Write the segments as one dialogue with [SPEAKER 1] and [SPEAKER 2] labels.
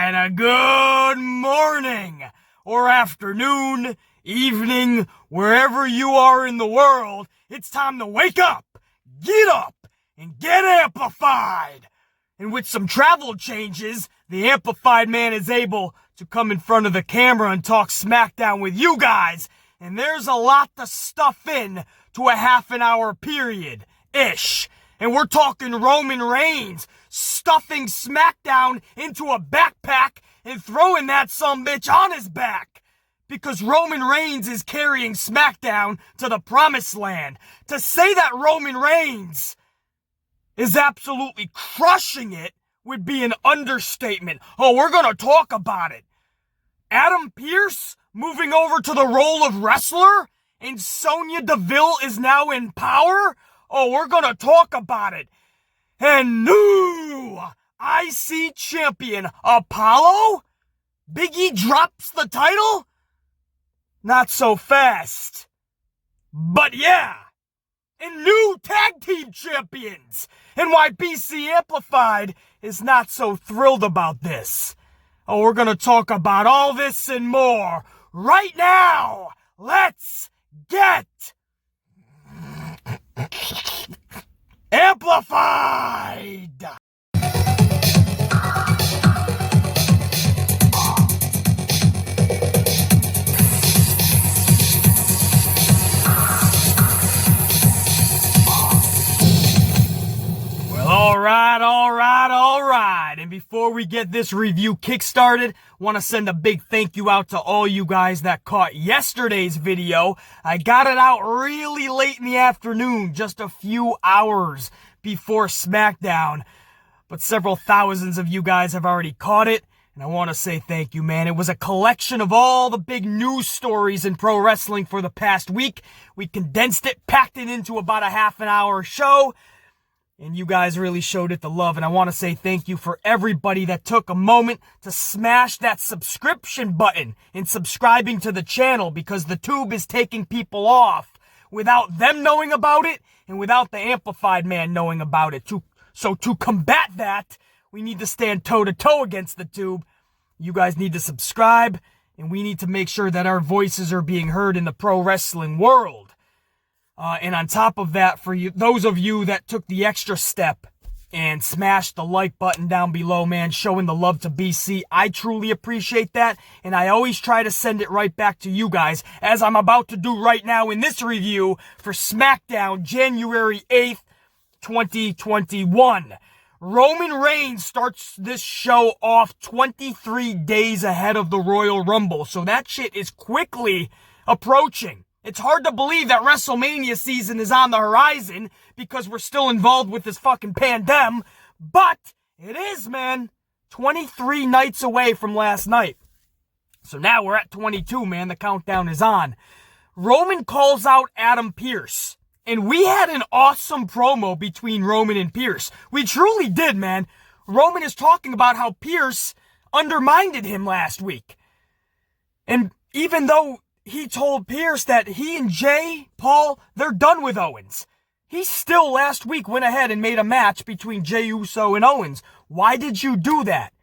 [SPEAKER 1] And a good morning, or afternoon, evening, wherever you are in the world. It's time to wake up, and get amplified. And with some travel changes, the amplified man is able to come in front of the camera and talk SmackDown with you guys. And there's a lot to stuff in to a half an hour period-ish. And we're talking Roman Reigns stuffing SmackDown into a backpack and throwing that sumbitch on his back. Because Roman Reigns is carrying SmackDown to the promised land. To say that Roman Reigns is absolutely crushing it would be an understatement. Oh, we're gonna talk about it. Adam Pearce moving over to the role of wrestler, and Sonya Deville is now in power? Oh, we're gonna talk about it. And new IC champion Apollo? Big E drops the title? Not so fast. But yeah. And new tag team champions. And why BC Amplified is not so thrilled about this. Oh, we're gonna talk about all this and more right now. Let's get amplified. All right. And before we get this review kickstarted, want to send a big thank you out to all you guys that caught yesterday's video. I got it out really late in the afternoon, just a few hours before SmackDown. But several thousands of you guys have already caught it, and I want to say thank you, man. It was a collection of all the big news stories in pro wrestling for the past week. We condensed it, packed it into about a half an hour show. And you guys really showed it the love. And I want to say thank you for everybody that took a moment to smash that subscription button and subscribing to the channel, because the tube is taking people off without them knowing about it and without the amplified man knowing about it. So to combat that, we need to stand toe-to-toe against the tube. You guys need to subscribe, and we need to make sure that our voices are being heard in the pro wrestling world. And on top of that, for you, those of you that took the extra step and smashed the like button down below, man, showing the love to BC, I truly appreciate that. And I always try to send it right back to you guys, as I'm about to do right now in this review for SmackDown, January 8th, 2021. Roman Reigns starts this show off 23 days ahead of the Royal Rumble. So that shit is quickly approaching. It's hard to believe that WrestleMania season is on the horizon because we're still involved with this fucking pandemic. But it is, man. 23 nights away from last night. So now we're at 22, man. The countdown is on. Roman calls out Adam Pearce. And we had an awesome promo between Roman and Pearce. We truly did, man. Roman is talking about how Pearce undermined him last week. And even though he told Pearce that he and Jay, Paul, they're done with Owens, he still last week went ahead and made a match between Jey Uso and Owens. Why did you do that?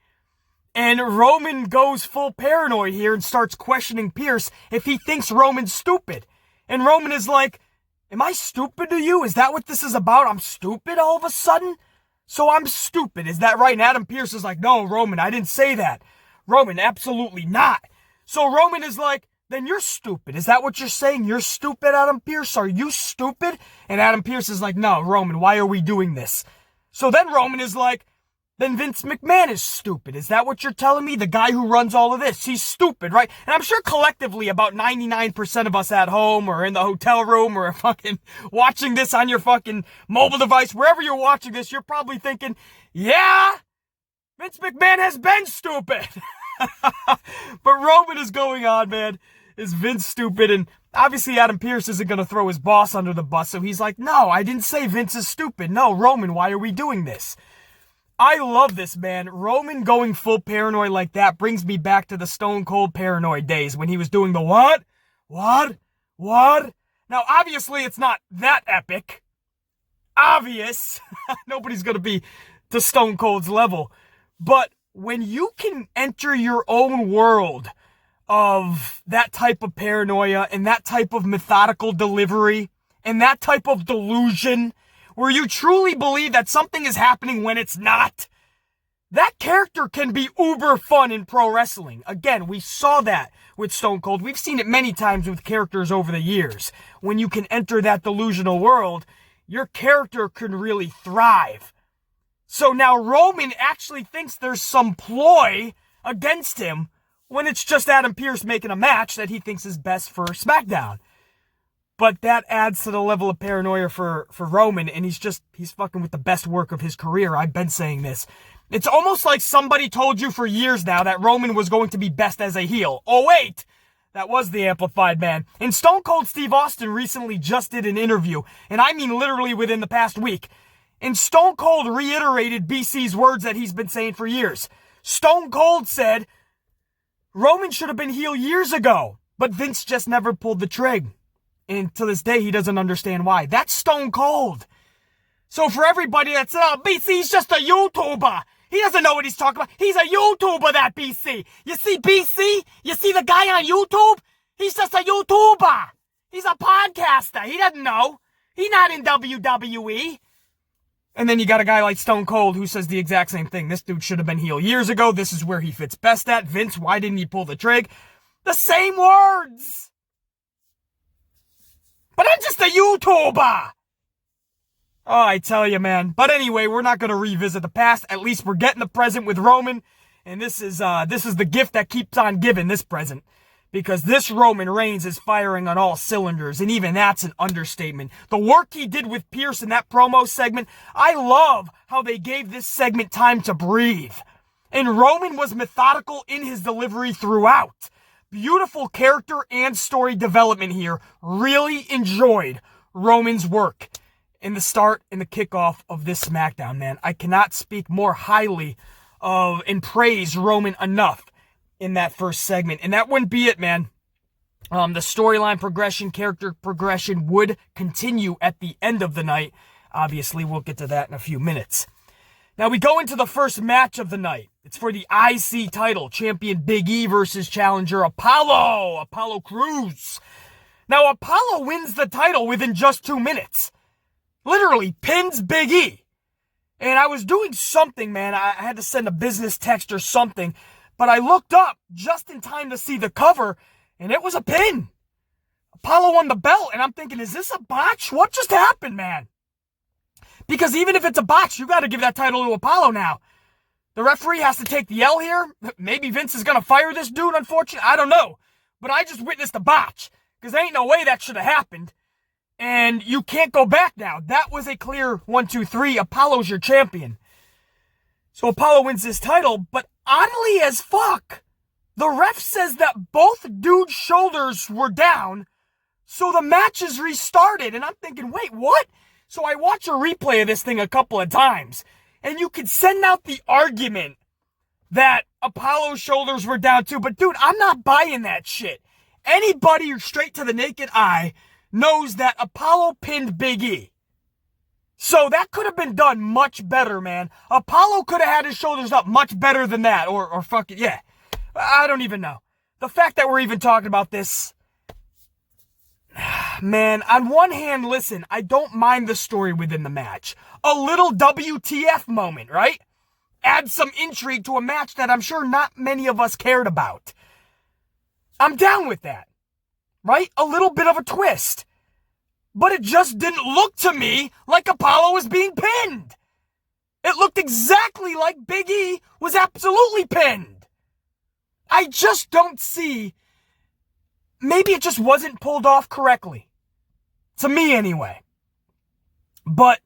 [SPEAKER 1] And Roman goes full paranoid here and starts questioning Pearce if he thinks Roman's stupid. And Roman is like, am I stupid to you? Is that what this is about? I'm stupid all of a sudden? So I'm stupid, is that right? And Adam Pearce is like, no, Roman, I didn't say that. Roman, absolutely not. So Roman is like, then you're stupid. Is that what you're saying? You're stupid, Adam Pearce? Are you stupid? And Adam Pearce is like, no, Roman, why are we doing this? So then Roman is like, then Vince McMahon is stupid. Is that what you're telling me? The guy who runs all of this, he's stupid, right? And I'm sure collectively about 99% of us at home or in the hotel room or fucking watching this on your fucking mobile device, wherever you're watching this, you're probably thinking, yeah, Vince McMahon has been stupid. But Roman is going on, man. Is Vince stupid? And obviously Adam Pearce isn't going to throw his boss under the bus. So he's like, no, I didn't say Vince is stupid. No, Roman, why are we doing this? I love this, man. Roman going full paranoid like that brings me back to the Stone Cold Paranoid days when he was doing the what? Now, obviously, it's not that epic. Obvious. Nobody's going to be to Stone Cold's level. But when you can enter your own world of that type of paranoia and that type of methodical delivery and that type of delusion where you truly believe that something is happening when it's not, that character can be uber fun in pro wrestling. Again, we saw that with Stone Cold. We've seen it many times with characters over the years. When you can enter that delusional world, your character can really thrive. So now Roman actually thinks there's some ploy against him when it's just Adam Pearce making a match that he thinks is best for SmackDown. But that adds to the level of paranoia for Roman, and he's fucking with the best work of his career. I've been saying this. It's almost like somebody told you for years now that Roman was going to be best as a heel. Oh wait, that was the Amplified Man. And Stone Cold Steve Austin recently just did an interview, and I mean literally within the past week. And Stone Cold reiterated BC's words that he's been saying for years. Stone Cold said, Roman should have been heel years ago, but Vince just never pulled the trig. And to this day, he doesn't understand why. That's Stone Cold. So for everybody that's, BC's just a YouTuber. He doesn't know what he's talking about. He's a YouTuber, that BC. You see BC? You see the guy on YouTube? He's just a YouTuber. He's a podcaster. He doesn't know. He's not in WWE. And then you got a guy like Stone Cold who says the exact same thing. This dude should have been heel years ago. This is where he fits best at. Vince, why didn't he pull the trig? The same words. But I'm just a YouTuber. Oh, I tell you, man. But anyway, we're not going to revisit the past. At least we're getting the present with Roman. And this is the gift that keeps on giving, this present. Because this Roman Reigns is firing on all cylinders, and even that's an understatement. The work he did with Pearce in that promo segment, I love how they gave this segment time to breathe. And Roman was methodical in his delivery throughout. Beautiful character and story development here. Really enjoyed Roman's work in the start and the kickoff of this SmackDown, man. I cannot speak more highly of and praise Roman enough in that first segment. And that wouldn't be it, man. The storyline progression, character progression would continue at the end of the night. Obviously, we'll get to that in a few minutes. Now, we go into the first match of the night. It's for the IC title. Champion Big E versus challenger Apollo Crews. Now, Apollo wins the title within just 2 minutes. Literally pins Big E. And I was doing something, man. I had to send a business text or something. But I looked up just in time to see the cover, and it was a pin. Apollo won the belt, and I'm thinking, is this a botch? What just happened, man? Because even if it's a botch, you got to give that title to Apollo now. The referee has to take the L here. Maybe Vince is going to fire this dude, unfortunately. I don't know. But I just witnessed a botch, because there ain't no way that should have happened. And you can't go back now. That was a clear 1, 2, 3. Apollo's your champion. So Apollo wins this title, but oddly as fuck, the ref says that both dudes' shoulders were down, so the match is restarted. And I'm thinking, wait, what? So I watch a replay of this thing a couple of times, and you could send out the argument that Apollo's shoulders were down too, but dude, I'm not buying that shit. Anybody straight to the naked eye knows that Apollo pinned Big E. So that could have been done much better, man. Apollo could have had his shoulders up much better than that. Or fuck it, yeah. I don't even know. The fact that we're even talking about this. Man, on one hand, listen, I don't mind the story within the match. A little WTF moment, right? Add some intrigue to a match that I'm sure not many of us cared about. I'm down with that. Right? A little bit of a twist. But it just didn't look to me like Apollo was being pinned. It looked exactly like Big E was absolutely pinned. I just don't see. Maybe it just wasn't pulled off correctly. To me, anyway. But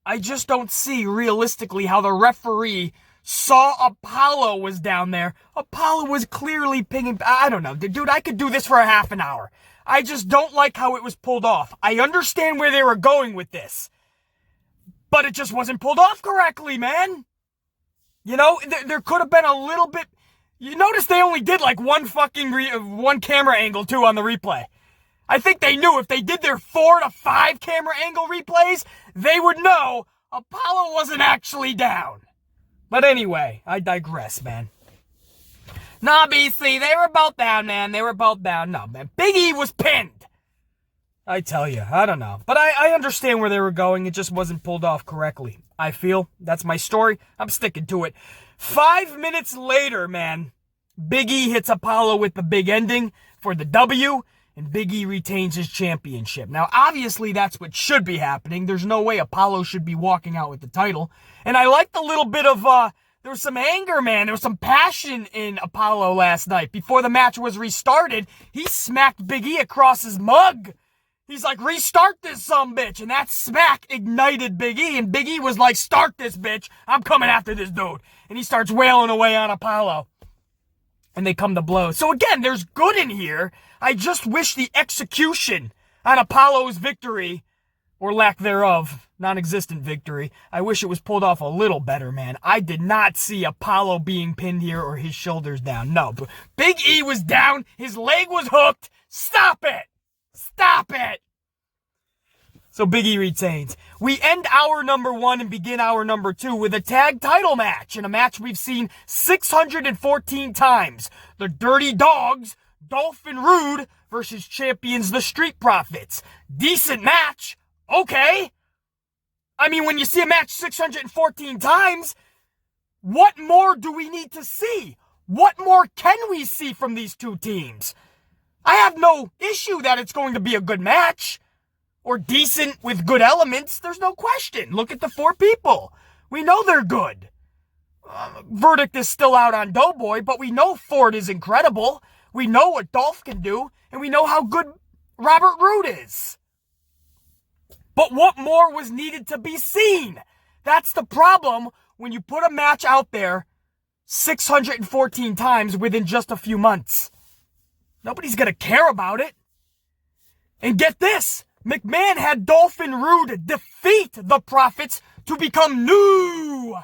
[SPEAKER 1] I just don't see realistically how the referee saw Apollo was down there. Apollo was clearly pinning. I don't know. Dude, I could do this for a half an hour. I just don't like how it was pulled off. I understand where they were going with this. But it just wasn't pulled off correctly, man. You know, there could have been a little bit. You notice they only did like one camera angle too on the replay. I think they knew if they did their 4 to 5 camera angle replays, they would know Apollo wasn't actually down. But anyway, I digress, man. Nah, BC, they were both down, man. They were both down. No, man. Big E was pinned. I tell you, I don't know. But I understand where they were going. It just wasn't pulled off correctly. I feel. That's my story. I'm sticking to it. 5 minutes later, man, Big E hits Apollo with the big ending for the W, and Big E retains his championship. Now, obviously, that's what should be happening. There's no way Apollo should be walking out with the title. And I liked a little bit of, there was some anger, man. There was some passion in Apollo last night. Before the match was restarted, he smacked Big E across his mug. He's like, restart this sumbitch. And that smack ignited Big E. And Big E was like, start this bitch. I'm coming after this dude. And he starts wailing away on Apollo. And they come to blows. So again, there's good in here. I just wish the execution on Apollo's victory, or lack thereof, non-existent victory, I wish it was pulled off a little better, man. I did not see Apollo being pinned here or his shoulders down. No, but Big E was down. His leg was hooked. Stop it. Stop it! So Big E retains. We end hour number 1 and begin hour number 2 with a tag title match, in a match we've seen 614 times. The Dirty Dogs, Dolph and Rude, versus champions the Street Profits. Decent match. Okay. I mean, when you see a match 614 times, what more do we need to see? What more can we see from these two teams? I have no issue that it's going to be a good match, or decent with good elements. There's no question. Look at the 4 people. We know they're good. Verdict is still out on Doughboy, but we know Ford is incredible. We know what Dolph can do, and we know how good Robert Roode is. But what more was needed to be seen? That's the problem when you put a match out there 614 times within just a few months. Nobody's going to care about it. And get this, McMahon had Dolph and Rude defeat the Profits to become new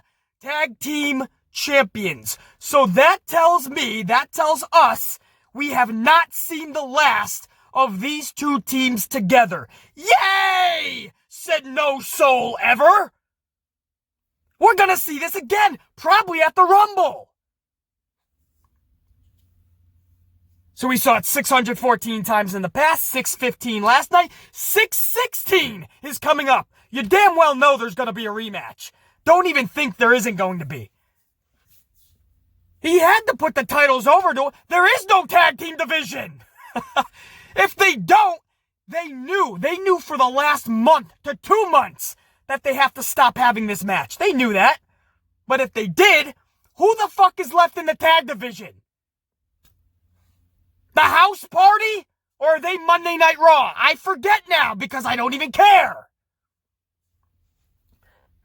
[SPEAKER 1] tag team champions. So that tells me, that tells us, we have not seen the last of these two teams together. Yay! Said no soul ever. We're going to see this again, probably at the Rumble. So we saw it 614 times in the past, 615 last night, 616 is coming up. You damn well know there's going to be a rematch. Don't even think there isn't going to be. He had to put the titles over to. There is no tag team division. If they don't, they knew for the last month to 2 months that they have to stop having this match. They knew that. But if they did, who the fuck is left in the tag division? The House Party? Or are they Monday Night Raw? I forget now because I don't even care.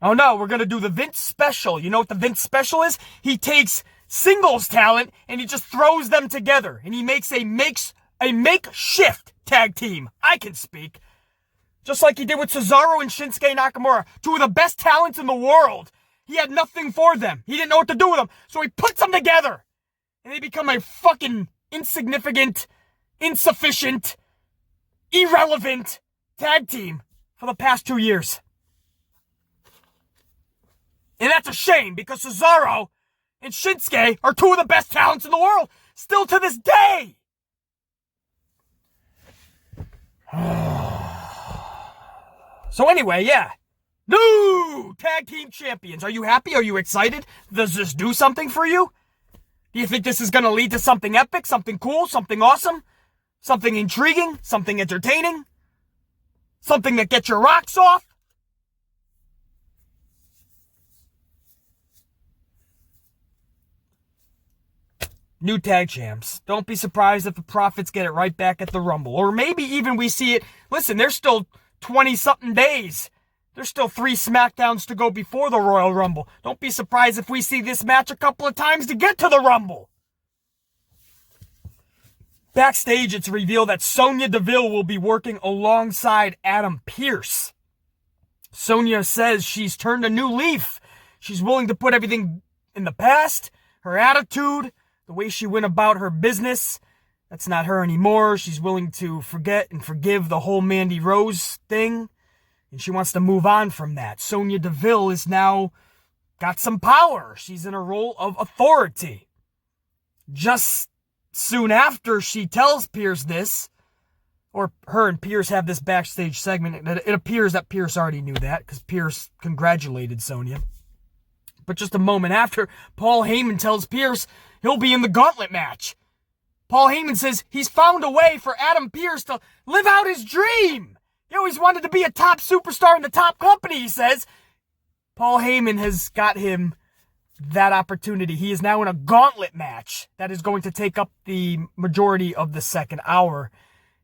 [SPEAKER 1] Oh no, we're going to do the Vince Special. You know what the Vince Special is? He takes singles talent and he just throws them together. And he makes a makeshift tag team. I can speak. Just like he did with Cesaro and Shinsuke Nakamura. 2 of the best talents in the world. He had nothing for them. He didn't know what to do with them. So he puts them together. And they become a fucking insignificant, insufficient, irrelevant tag team for the past 2 years. And that's a shame because Cesaro and Shinsuke are 2 of the best talents in the world, still to this day. So anyway, yeah. New tag team champions. Are you happy? Are you excited? Does this do something for you? Do you think this is going to lead to something epic, something cool, something awesome, something intriguing, something entertaining, something that gets your rocks off? New tag champs. Don't be surprised if the Profits get it right back at the Rumble. Or maybe even we see it. Listen, there's still 20-something days. There's still 3 SmackDowns to go before the Royal Rumble. Don't be surprised if we see this match a couple of times to get to the Rumble. Backstage, it's revealed that Sonya Deville will be working alongside Adam Pearce. Sonya says she's turned a new leaf. She's willing to put everything in the past, her attitude, the way she went about her business. That's not her anymore. She's willing to forget and forgive the whole Mandy Rose thing. And she wants to move on from that. Sonya Deville is now got some power. She's in a role of authority. Just soon after she tells Pearce this, or her and Pearce have this backstage segment, it appears that Pearce already knew that, because Pearce congratulated Sonya. But just a moment after, Paul Heyman tells Pearce he'll be in the gauntlet match. Paul Heyman says he's found a way for Adam Pearce to live out his dream. He always wanted to be a top superstar in the top company, he says. Paul Heyman has got him that opportunity. He is now in a gauntlet match that is going to take up the majority of the second hour.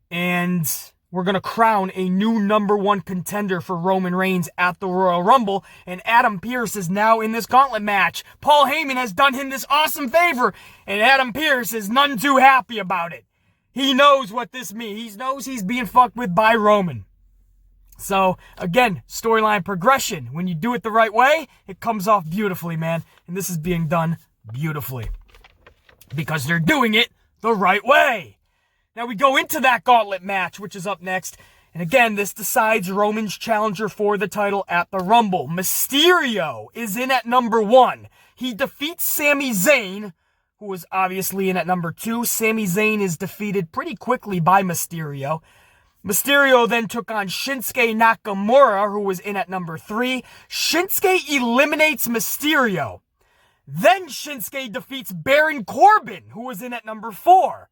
[SPEAKER 1] And we're going to crown a new number one contender for Roman Reigns at the Royal Rumble. And Adam Pearce is now in this gauntlet match. Paul Heyman has done him this awesome favor. And Adam Pearce is none too happy about it. He knows what this means. He knows he's being fucked with by Roman. So, again, storyline progression. When you do it the right way, it comes off beautifully, man. And this is being done beautifully. Because they're doing it the right way. Now we go into that gauntlet match, which is up next. And again, this decides Roman's challenger for the title at the Rumble. Mysterio is in at number 1. He defeats Sami Zayn, who was obviously in at number 2. Sami Zayn is defeated pretty quickly by Mysterio. Mysterio then took on Shinsuke Nakamura, who was in at number 3. Shinsuke eliminates Mysterio. Then Shinsuke defeats Baron Corbin, who was in at number 4.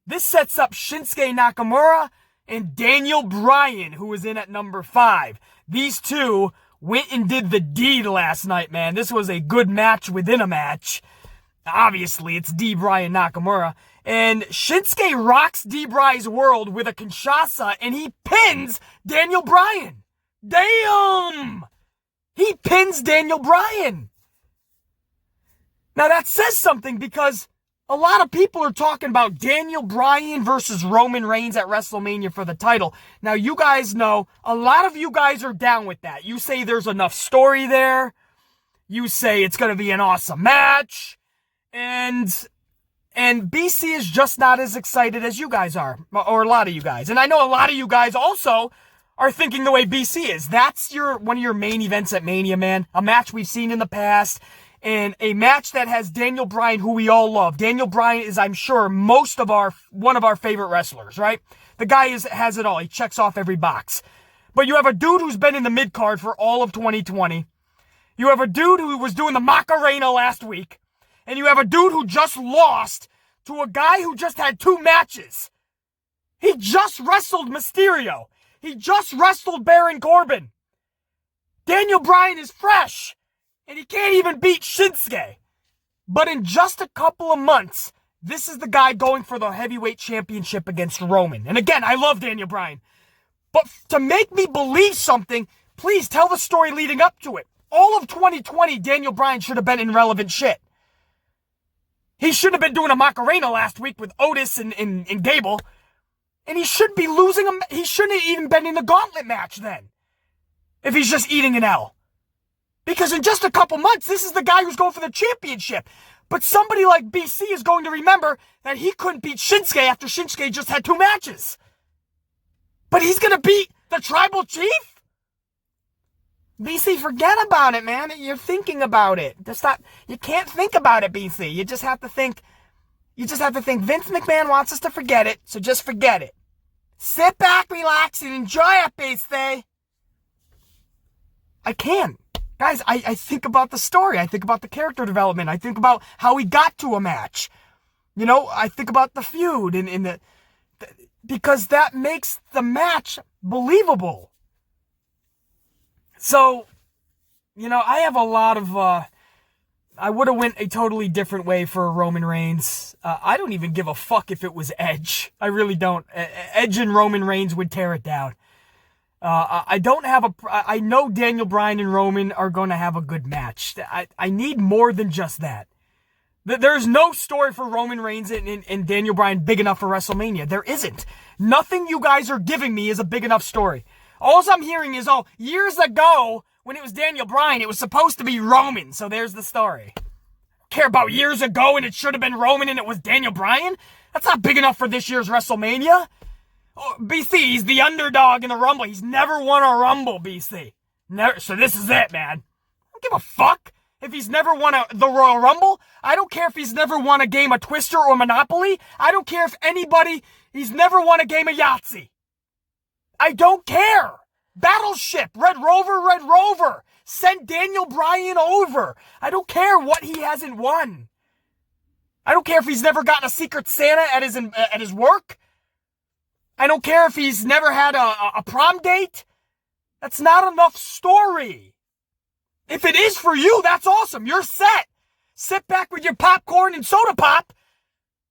[SPEAKER 1] This sets up Shinsuke Nakamura and Daniel Bryan, who was in at number 5. These two went and did the deed last night, man. This was a good match within a match. Obviously, it's D-Bry and Nakamura. And Shinsuke rocks D-Bry's world with a Kinshasa, and he pins Daniel Bryan. Damn! He pins Daniel Bryan. Now, that says something because a lot of people are talking about Daniel Bryan versus Roman Reigns at WrestleMania for the title. Now, you guys know, a lot of you guys are down with that. You say there's enough story there. You say it's going to be an awesome match. And BC is just not as excited as you guys are, or a lot of you guys. And I know a lot of you guys also are thinking the way BC is. That's one of your main events at Mania, man. A match we've seen in the past, and a match that has Daniel Bryan, who we all love. Daniel Bryan is, I'm sure, one of our favorite wrestlers, right? The guy has it all. He checks off every box. But you have a dude who's been in the mid-card for all of 2020. You have a dude who was doing the Macarena last week. And you have a dude who just lost to a guy who just had 2 matches. He just wrestled Mysterio. He just wrestled Baron Corbin. Daniel Bryan is fresh. And he can't even beat Shinsuke. But in just a couple of months, this is the guy going for the heavyweight championship against Roman. And again, I love Daniel Bryan. But to make me believe something, please tell the story leading up to it. All of 2020, Daniel Bryan should have been in relevant shit. He should have been doing a Macarena last week with Otis and Gable. And he should be losing him. He shouldn't have even been in the gauntlet match then. If he's just eating an L. Because in just a couple months, this is the guy who's going for the championship. But somebody like BC is going to remember that he couldn't beat Shinsuke after Shinsuke just had 2 matches. But he's going to beat the tribal chief? BC, forget about it, man. You're thinking about it. You can't think about it, BC. You just have to think Vince McMahon wants us to forget it, so just forget it. Sit back, relax, and enjoy it, BC. I can. Guys, I think about the story. I think about the character development. I think about how he got to a match. You know, I think about the feud because that makes the match believable. So, you know, I have a lot of, I would have went a totally different way for Roman Reigns. I don't even give a fuck if it was Edge. I really don't. Edge and Roman Reigns would tear it down. I know Daniel Bryan and Roman are going to have a good match. I need more than just that. There's no story for Roman Reigns and Daniel Bryan big enough for WrestleMania. There isn't. Nothing you guys are giving me is a big enough story. All I'm hearing is, years ago, when it was Daniel Bryan, it was supposed to be Roman, so there's the story. Care about years ago and it should have been Roman and it was Daniel Bryan? That's not big enough for this year's WrestleMania. Oh, BC, he's the underdog in the Rumble. He's never won a Rumble, BC. Never. So this is it, man. I don't give a fuck. if he's never won the Royal Rumble. I don't care if he's never won a game of Twister or Monopoly. I don't care if he's never won a game of Yahtzee. I don't care. Battleship, Red Rover. Send Daniel Bryan over. I don't care what he hasn't won. I don't care if he's never gotten a Secret Santa at his work. I don't care if he's never had a prom date. That's not enough story. If it is for you, that's awesome. You're set. Sit back with your popcorn and soda pop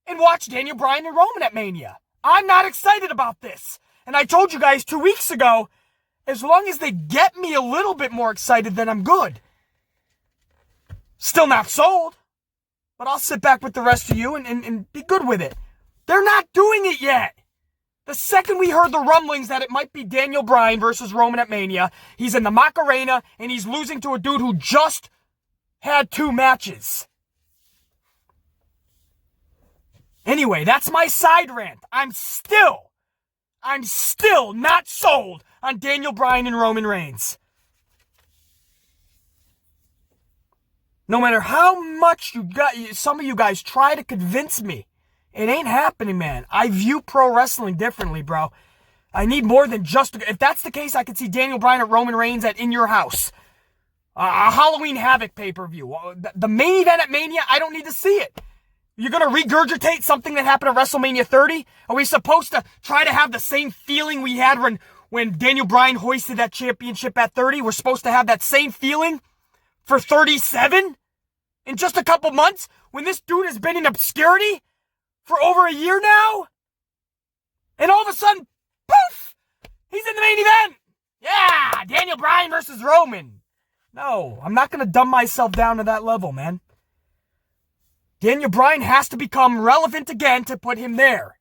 [SPEAKER 1] and watch Daniel Bryan and Roman at Mania. I'm not excited about this. And I told you guys 2 weeks ago, as long as they get me a little bit more excited, then I'm good. Still not sold, but I'll sit back with the rest of you and be good with it. They're not doing it yet. The second we heard the rumblings that it might be Daniel Bryan versus Roman at Mania, he's in the Macarena and he's losing to a dude who just had 2 matches. Anyway, that's my side rant. I'm still not sold on Daniel Bryan and Roman Reigns. No matter how much some of you guys try to convince me, it ain't happening, man. I view pro wrestling differently, bro. I need more than just... If that's the case, I could see Daniel Bryan at Roman Reigns at In Your House. A Halloween Havoc pay-per-view. The main event at Mania, I don't need to see it. You're going to regurgitate something that happened at WrestleMania 30? Are we supposed to try to have the same feeling we had when Daniel Bryan hoisted that championship at 30? We're supposed to have that same feeling for 37? In just a couple months? When this dude has been in obscurity for over a year now? And all of a sudden, poof! He's in the main event! Yeah! Daniel Bryan versus Roman. No, I'm not going to dumb myself down to that level, man. Daniel Bryan has to become relevant again to put him there.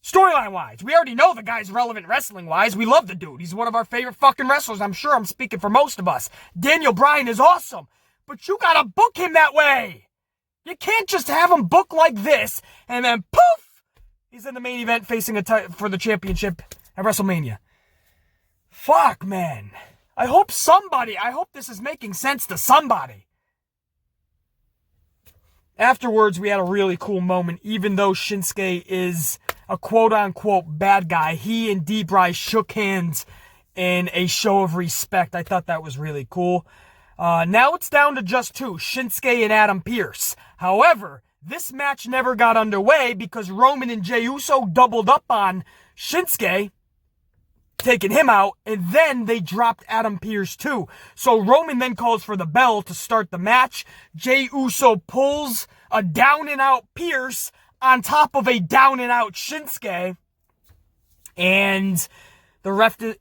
[SPEAKER 1] Storyline-wise, we already know the guy's relevant wrestling-wise. We love the dude. He's one of our favorite fucking wrestlers. I'm sure I'm speaking for most of us. Daniel Bryan is awesome. But you gotta book him that way. You can't just have him book like this, and then poof! He's in the main event facing for the championship at WrestleMania. Fuck, man. I hope this is making sense to somebody. Afterwards, we had a really cool moment. Even though Shinsuke is a quote-unquote bad guy, he and D-Bry shook hands in a show of respect. I thought that was really cool. Now it's down to just 2, Shinsuke and Adam Pearce. However, this match never got underway because Roman and Jey Uso doubled up on Shinsuke, taking him out, and then they dropped Adam Pearce too. So Roman then calls for the bell to start the match. Jey Uso pulls a down-and-out Pearce on top of a down-and-out Shinsuke, and the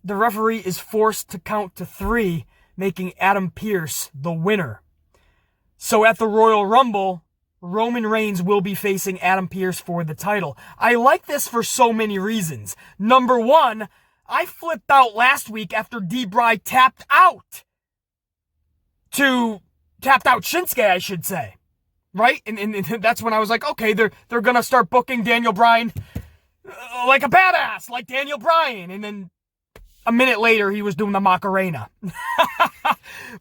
[SPEAKER 1] referee is forced to count to 3, making Adam Pearce the winner. So at the Royal Rumble, Roman Reigns will be facing Adam Pearce for the title. I like this for so many reasons. Number 1, I flipped out last week after D-Bry tapped out Shinsuke, I should say. Right? And that's when I was like, okay, they're gonna start booking Daniel Bryan like a badass, like Daniel Bryan. And then a minute later, he was doing the Macarena.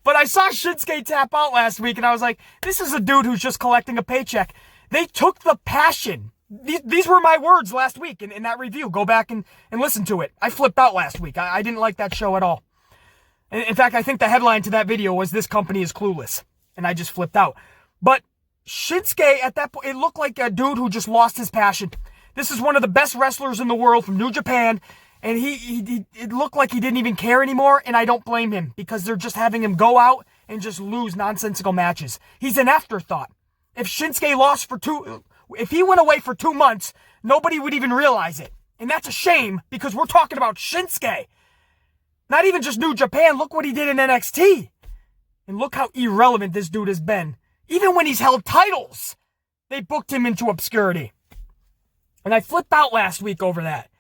[SPEAKER 1] But I saw Shinsuke tap out last week, and I was like, this is a dude who's just collecting a paycheck. They took the passion. These were my words last week in that review. Go back and listen to it. I flipped out last week. I didn't like that show at all. In fact, I think the headline to that video was, "This company is clueless." And I just flipped out. But Shinsuke, at that point, it looked like a dude who just lost his passion. This is one of the best wrestlers in the world from New Japan. And it looked like he didn't even care anymore, and I don't blame him, because they're just having him go out and just lose nonsensical matches. He's an afterthought. If Shinsuke if he went away for 2 months, nobody would even realize it. And that's a shame, because we're talking about Shinsuke. Not even just New Japan, look what he did in NXT. And look how irrelevant this dude has been. Even when he's held titles, they booked him into obscurity. And I flipped out last week over that,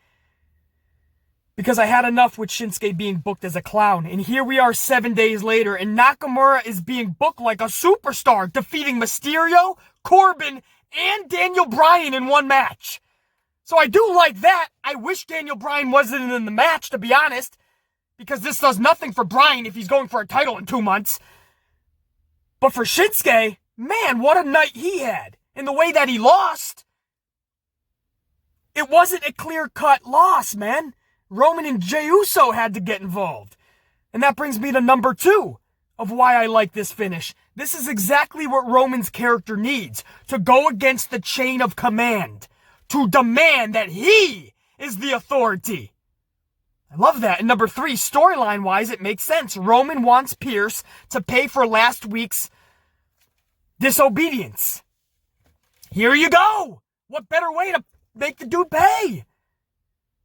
[SPEAKER 1] because I had enough with Shinsuke being booked as a clown. And here we are 7 days later, and Nakamura is being booked like a superstar, defeating Mysterio, Corbin, and Daniel Bryan in one match. So I do like that. I wish Daniel Bryan wasn't in the match, to be honest, because this does nothing for Bryan if he's going for a title in 2 months. But for Shinsuke, man, what a night he had. In the way that he lost, it wasn't a clear-cut loss, man. Roman and Jey Uso had to get involved. And that brings me to number 2 of why I like this finish. This is exactly what Roman's character needs, to go against the chain of command, to demand that he is the authority. I love that. And number 3, storyline-wise, it makes sense. Roman wants Pearce to pay for last week's disobedience. Here you go. What better way to make the dude pay?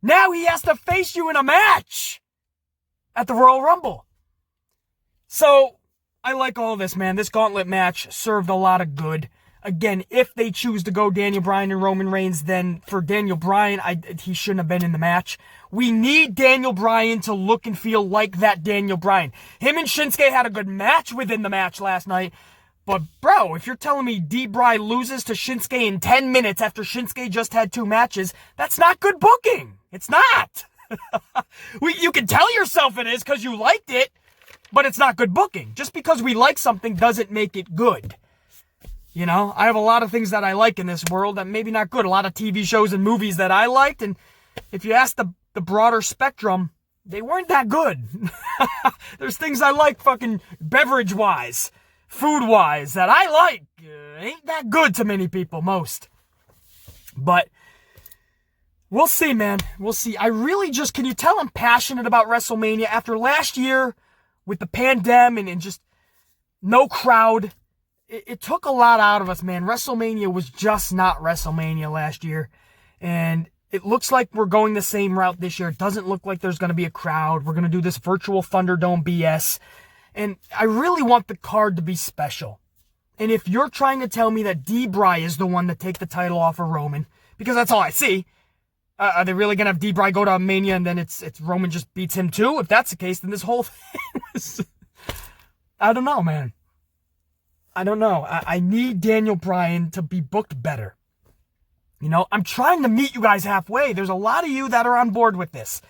[SPEAKER 1] Now he has to face you in a match at the Royal Rumble. So, I like all this, man. This gauntlet match served a lot of good. Again, if they choose to go Daniel Bryan and Roman Reigns, then for Daniel Bryan, he shouldn't have been in the match. We need Daniel Bryan to look and feel like that Daniel Bryan. Him and Shinsuke had a good match within the match last night. But, bro, if you're telling me D-Bry loses to Shinsuke in 10 minutes after Shinsuke just had 2 matches, that's not good booking. It's not. You can tell yourself it is because you liked it, but it's not good booking. Just because we like something doesn't make it good. You know, I have a lot of things that I like in this world that maybe not good. A lot of TV shows and movies that I liked, and if you ask the broader spectrum, they weren't that good. There's things I like fucking beverage-wise, food-wise, that I like. Ain't that good to many people, most. But we'll see, man. We'll see. I really just, can you tell I'm passionate about WrestleMania after last year with the pandemic and just no crowd? It took a lot out of us, man. WrestleMania was just not WrestleMania last year. And it looks like we're going the same route this year. It doesn't look like there's going to be a crowd. We're going to do this virtual Thunderdome BS. And I really want the card to be special. And if you're trying to tell me that D-Bry is the one to take the title off of Roman, because that's all I see, are they really going to have D-Bry go to Mania and then it's Roman just beats him too? If that's the case, then this whole thing was... I don't know, man. I don't know. I need Daniel Bryan to be booked better. You know, I'm trying to meet you guys halfway. There's a lot of you that are on board with this.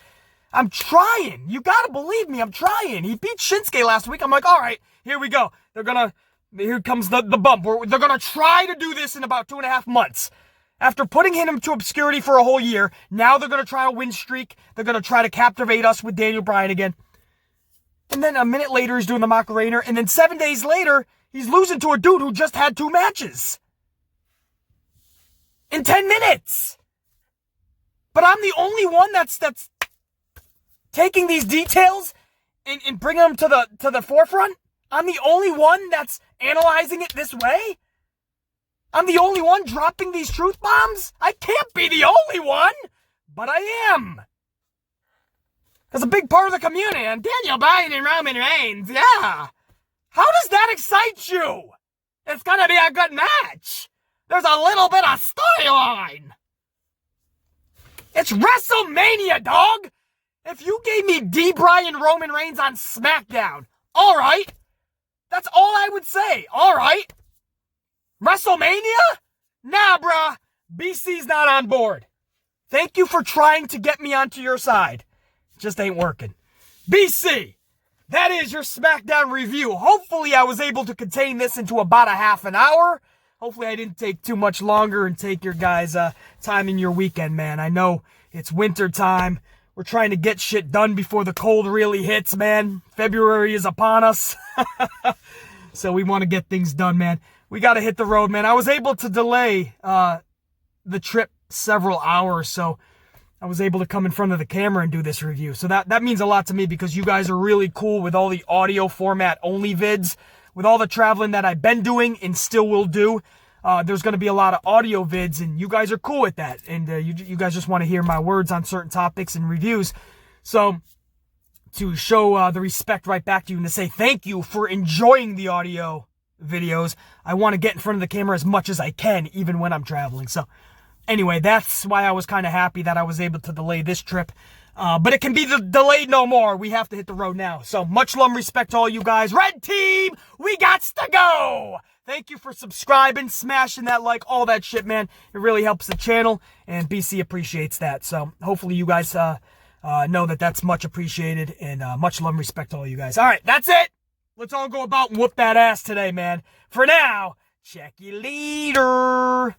[SPEAKER 1] I'm trying. You gotta believe me, I'm trying. He beat Shinsuke last week. I'm like, all right, here we go. Here comes the bump. They're gonna try to do this in about 2.5 months. After putting him into obscurity for a whole year, now they're gonna try a win streak. They're gonna try to captivate us with Daniel Bryan again. And then a minute later, he's doing the Macarena. And then 7 days later, he's losing to a dude who just had 2 matches. In 10 minutes. But I'm the only one that's taking these details and bringing them to the forefront. I'm the only one that's analyzing it this way. I'm the only one dropping these truth bombs. I can't be the only one, but I am. As a big part of the community, and Daniel Bryan and Roman Reigns, yeah. How does that excite you? It's gonna be a good match. There's a little bit of storyline. It's WrestleMania, dog. If you gave me D-Bry and Roman Reigns on SmackDown, all right. That's all I would say. All right. WrestleMania? Nah, bruh. BC's not on board. Thank you for trying to get me onto your side. Just ain't working. BC, that is your SmackDown review. Hopefully I was able to contain this into about a half an hour. Hopefully I didn't take too much longer and take your guys' time in your weekend, man. I know it's winter time. We're trying to get shit done before the cold really hits, man. February is upon us. So we want to get things done, man. We got to hit the road, man. I was able to delay the trip several hours, so I was able to come in front of the camera and do this review. So that means a lot to me because you guys are really cool with all the audio format only vids. With all the traveling that I've been doing and still will do, there's going to be a lot of audio vids, and you guys are cool with that. And you guys just want to hear my words on certain topics and reviews. So to show the respect right back to you and to say thank you for enjoying the audio videos, I want to get in front of the camera as much as I can, even when I'm traveling. So anyway, that's why I was kind of happy that I was able to delay this trip. But it can be delayed no more. We have to hit the road now. So much love and respect to all you guys. Red team, we gots to go. Thank you for subscribing, smashing that like, all that shit, man. It really helps the channel, and BC appreciates that. So hopefully you guys know that that's much appreciated, and much love and respect to all you guys. All right, that's it. Let's all go about and whoop that ass today, man. For now, check you later.